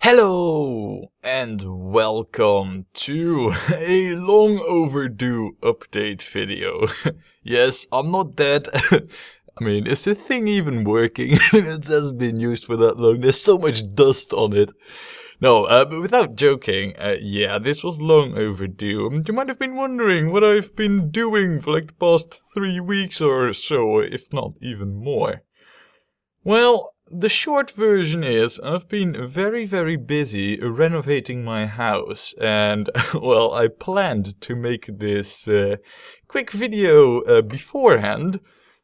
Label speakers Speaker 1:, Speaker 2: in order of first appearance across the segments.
Speaker 1: Hello and welcome to a long overdue update video. Yes, I'm not dead. I mean, is this thing even working? It hasn't been used for that long. There's so much dust on it. No, but without joking, yeah, this was long overdue. You might have been wondering what I've been doing for like the past 3 weeks or so, if not even more. Well, the short version is I've been very busy renovating my house, and well, I planned to make this quick video beforehand,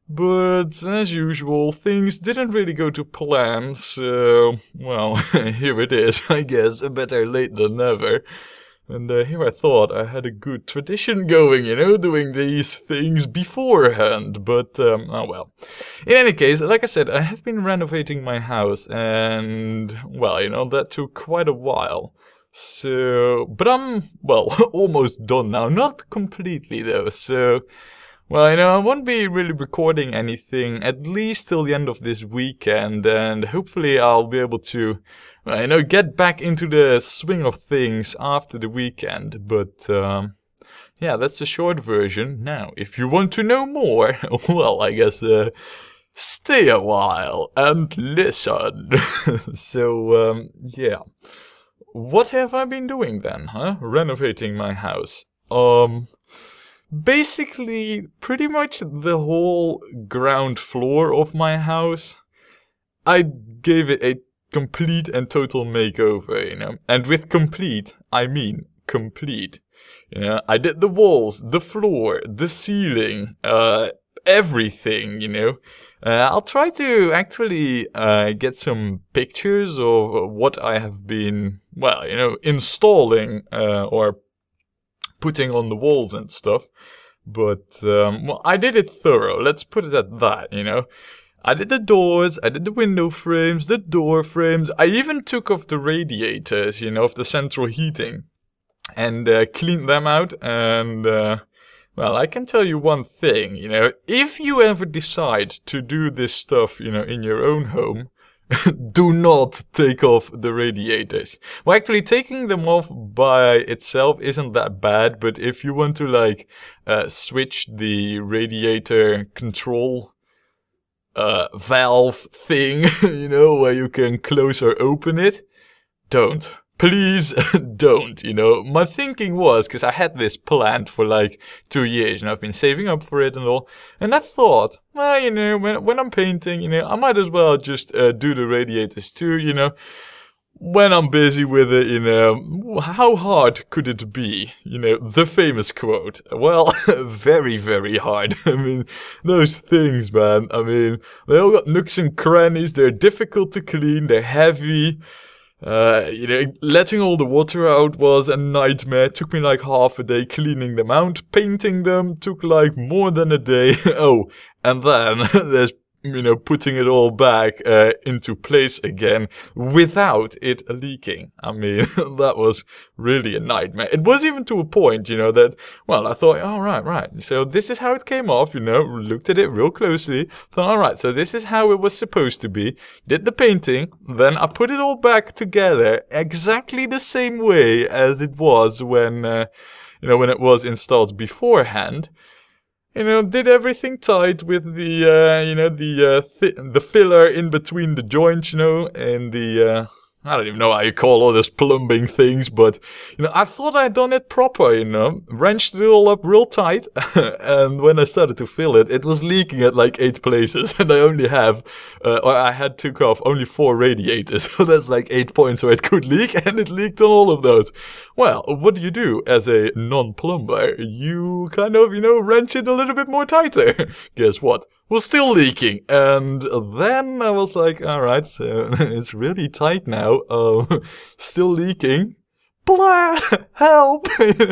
Speaker 1: but as usual things didn't really go to plan, so well, here it is, I guess, better late than never. And here I thought I had a good tradition going, you know, doing these things beforehand, but, oh well. In any case, like I said, I have been renovating my house, and, well, you know, that took quite a while. So, but I'm, well, almost done now, not completely though, so, well, you know, I won't be really recording anything, at least till the end of this weekend, and hopefully I'll be able to, well, you know, get back into the swing of things after the weekend, but, yeah, that's the short version. Now, if you want to know more, well, I guess, stay a while and listen. So, yeah. What have I been doing then, huh? Renovating my house. Basically, pretty much the whole ground floor of my house, I gave it a complete and total makeover, you know. And with complete, I mean complete. You know, I did the walls, the floor, the ceiling, everything, you know. I'll try to actually get some pictures of what I have been, well, you know, installing or putting on the walls and stuff. But, well, I did it thorough, let's put it at that, you know. I did the doors, I did the window frames, the door frames, I even took off the radiators, you know, of the central heating. And cleaned them out, and, well, I can tell you one thing, you know, if you ever decide to do this stuff, you know, in your own home, do not take off the radiators. Well, actually, taking them off by itself isn't that bad, but if you want to, like, switch the radiator control valve thing, you know, where you can close or open it, don't. Please don't, you know. My thinking was, because I had this planned for like 2 years, and I've been saving up for it and all, and I thought, well, you know, when I'm painting, you know, I might as well just do the radiators too, you know. When I'm busy with it, you know, how hard could it be? You know, the famous quote. Well, very hard. I mean, those things, man, I mean, they all got nooks and crannies, they're difficult to clean, they're heavy. You know, letting all the water out was a nightmare. It took me like half a day cleaning them out. Painting them took like more than a day. Oh, and then there's, you know, putting it all back into place again without it leaking. I mean, that was really a nightmare. It was even to a point, you know, that, well, I thought, oh, right. So this is how it came off, you know, looked at it real closely. Thought, all right, so this is how it was supposed to be. Did the painting, then I put it all back together exactly the same way as it was when, you know, when it was installed beforehand. You know, did everything tight with the, you know, the filler in between the joints, you know, and the, I don't even know how you call all those plumbing things, but, you know, I thought I'd done it proper, you know, wrenched it all up real tight, and when I started to fill it, it was leaking at like 8 places, and I only have, or I had took off only 4 radiators, so that's like 8 points where it could leak, and it leaked on all of those. Well, what do you do as a non-plumber? You kind of, you know, wrench it a little bit more tighter. Guess what? Was still leaking, and then I was like, alright, so it's really tight now, still leaking, blah, help,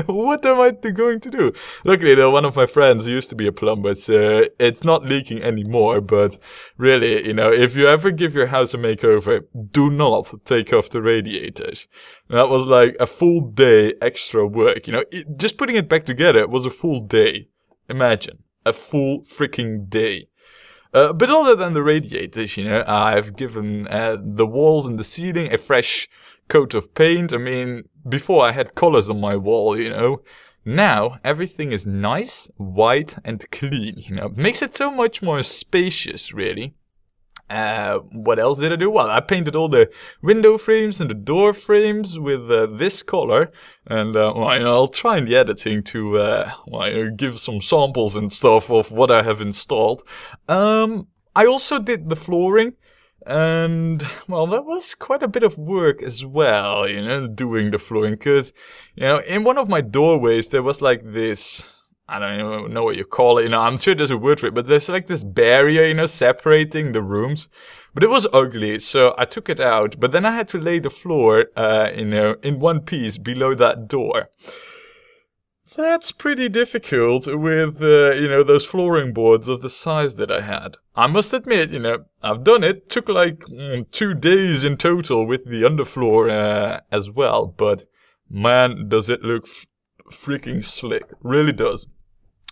Speaker 1: what am I going to do? Luckily though, one of my friends used to be a plumber, so it's not leaking anymore, but really, you know, if you ever give your house a makeover, do not take off the radiators. That was like a full day extra work, you know, just putting it back together was a full day, imagine. A full freaking day. But other than the radiators, I've given the walls and the ceiling a fresh coat of paint. I mean, before I had colors on my wall, Now, everything is nice, white, and clean, It makes it so much more spacious, really. What else did I do? Well, I painted all the window frames and the door frames with this color. And, I'll try in the editing to, give some samples and stuff of what I have installed. I also did the flooring. And, well, that was quite a bit of work as well, doing the flooring. Because, in one of my doorways, there was like this, I don't even know what you call it, I'm sure there's a word for it, but there's like this barrier, separating the rooms. But it was ugly, so I took it out. But then I had to lay the floor, in one piece below that door. That's pretty difficult with, those flooring boards of the size that I had. I must admit, I've done it. Took like 2 days in total with the underfloor as well. But man, does it look freaking slick. Really does.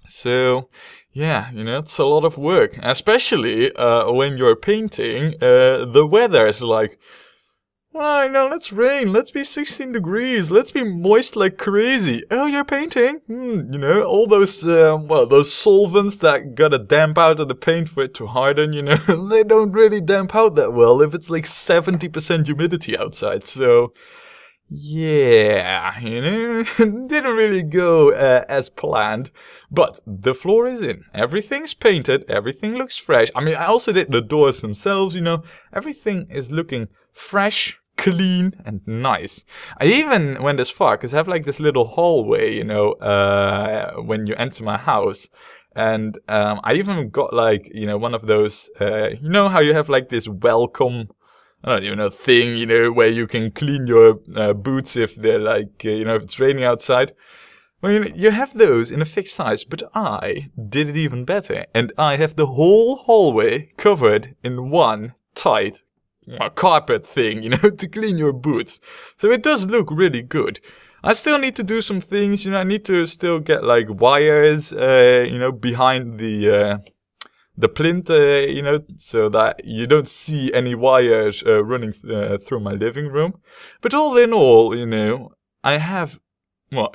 Speaker 1: So, yeah, it's a lot of work. Especially when you're painting, the weather is like, well, let's rain, let's be 16 degrees, let's be moist like crazy. Oh, you're painting? All those, those solvents that gotta damp out of the paint for it to harden, they don't really damp out that well if it's like 70% humidity outside, so... Yeah, didn't really go as planned, but the floor is in. Everything's painted, everything looks fresh. I mean, I also did the doors themselves, everything is looking fresh, clean, and nice. I even went as far, because I have like this little hallway, when you enter my house. And I even got like, one of those, how you have like this welcome... I don't even know, thing, where you can clean your boots if they're like, if it's raining outside. Well, you have those in a fixed size, but I did it even better. And I have the whole hallway covered in one tight carpet thing, to clean your boots. So it does look really good. I still need to do some things, I need to still get like wires, behind the plinth, so that you don't see any wires running through my living room. But all in all, I have,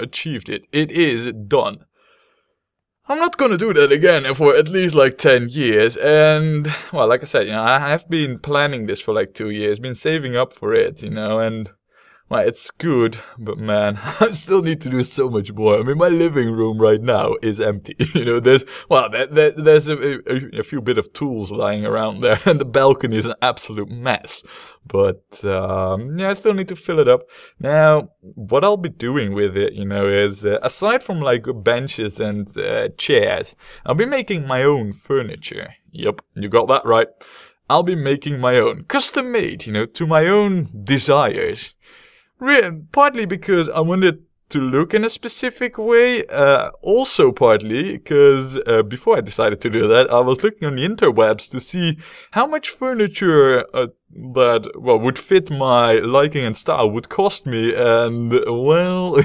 Speaker 1: achieved it. It is done. I'm not gonna do that again for at least like 10 years. And, well, like I said, I have been planning this for like 2 years, been saving up for it, and... Well, it's good, but man, I still need to do so much more. I mean, my living room right now is empty. There's a few bit of tools lying around there, and the balcony is an absolute mess. But, I still need to fill it up. Now, what I'll be doing with it, is, aside from like benches and chairs, I'll be making my own furniture. Yep, you got that right. I'll be making my own, custom made, to my own desires. Partly because I wanted to look in a specific way, also partly because before I decided to do that, I was looking on the interwebs to see how much furniture that would fit my liking and style would cost me, and well,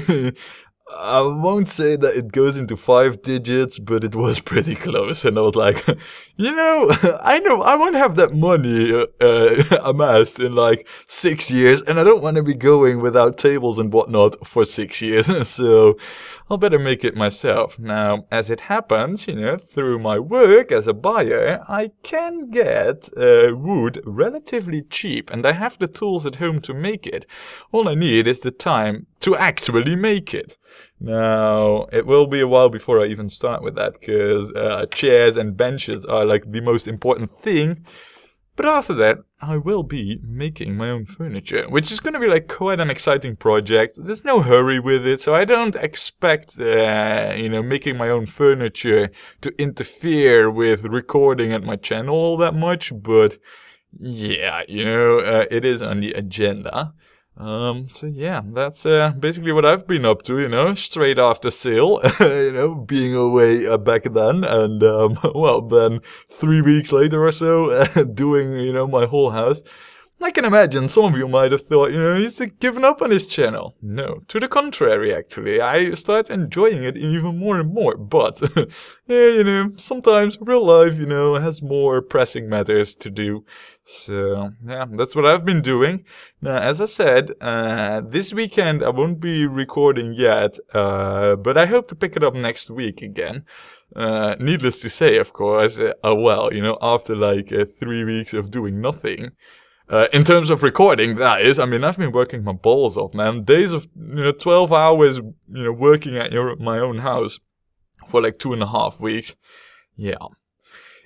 Speaker 1: I won't say that it goes into 5 digits, but it was pretty close, and I was like, I know I won't have that money amassed in like 6 years, and I don't want to be going without tables and whatnot for 6 years, so I'll better make it myself. Now, as it happens, through my work as a buyer, I can get wood relatively cheap, and I have the tools at home to make it. All I need is the time to actually make it. Now, it will be a while before I even start with that, because chairs and benches are like the most important thing. But after that, I will be making my own furniture, which is going to be like quite an exciting project. There's no hurry with it, so I don't expect, making my own furniture to interfere with recording at my channel all that much. But yeah, it is on the agenda. So yeah, that's basically what I've been up to, straight after sale, being away back then, and then 3 weeks later or so, doing, my whole house. I can imagine some of you might have thought, he's given up on his channel. No, to the contrary, actually. I start enjoying it even more and more. But, yeah, sometimes real life, has more pressing matters to do. So, yeah, that's what I've been doing. Now, as I said, this weekend I won't be recording yet, but I hope to pick it up next week again. Needless to say, of course, after like 3 weeks of doing nothing, in terms of recording, that is, I've been working my balls off, man. Days of, 12 hours, working at my own house for like 2.5 weeks. Yeah.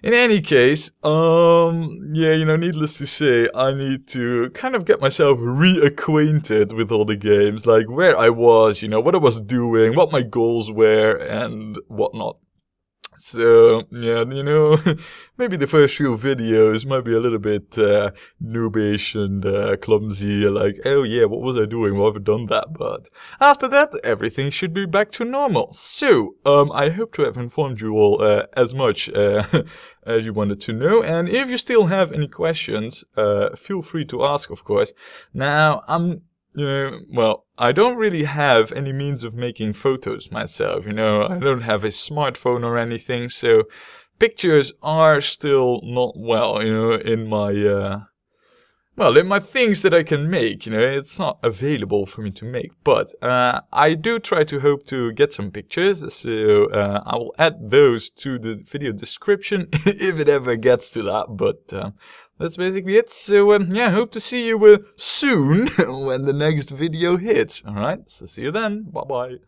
Speaker 1: In any case, needless to say, I need to kind of get myself reacquainted with all the games, like where I was, what I was doing, what my goals were, and whatnot. So, yeah, maybe the first few videos might be a little bit noobish and clumsy, like, oh yeah, what was I doing? Why have I done that? But after that, everything should be back to normal. So, I hope to have informed you all as much as you wanted to know. And if you still have any questions, feel free to ask, of course. Now, I don't really have any means of making photos myself, I don't have a smartphone or anything, so pictures are still not in my things that I can make, it's not available for me to make, but I do try to hope to get some pictures, so I will add those to the video description if it ever gets to that, but that's basically it. So, hope to see you soon when the next video hits. Alright, so see you then. Bye-bye.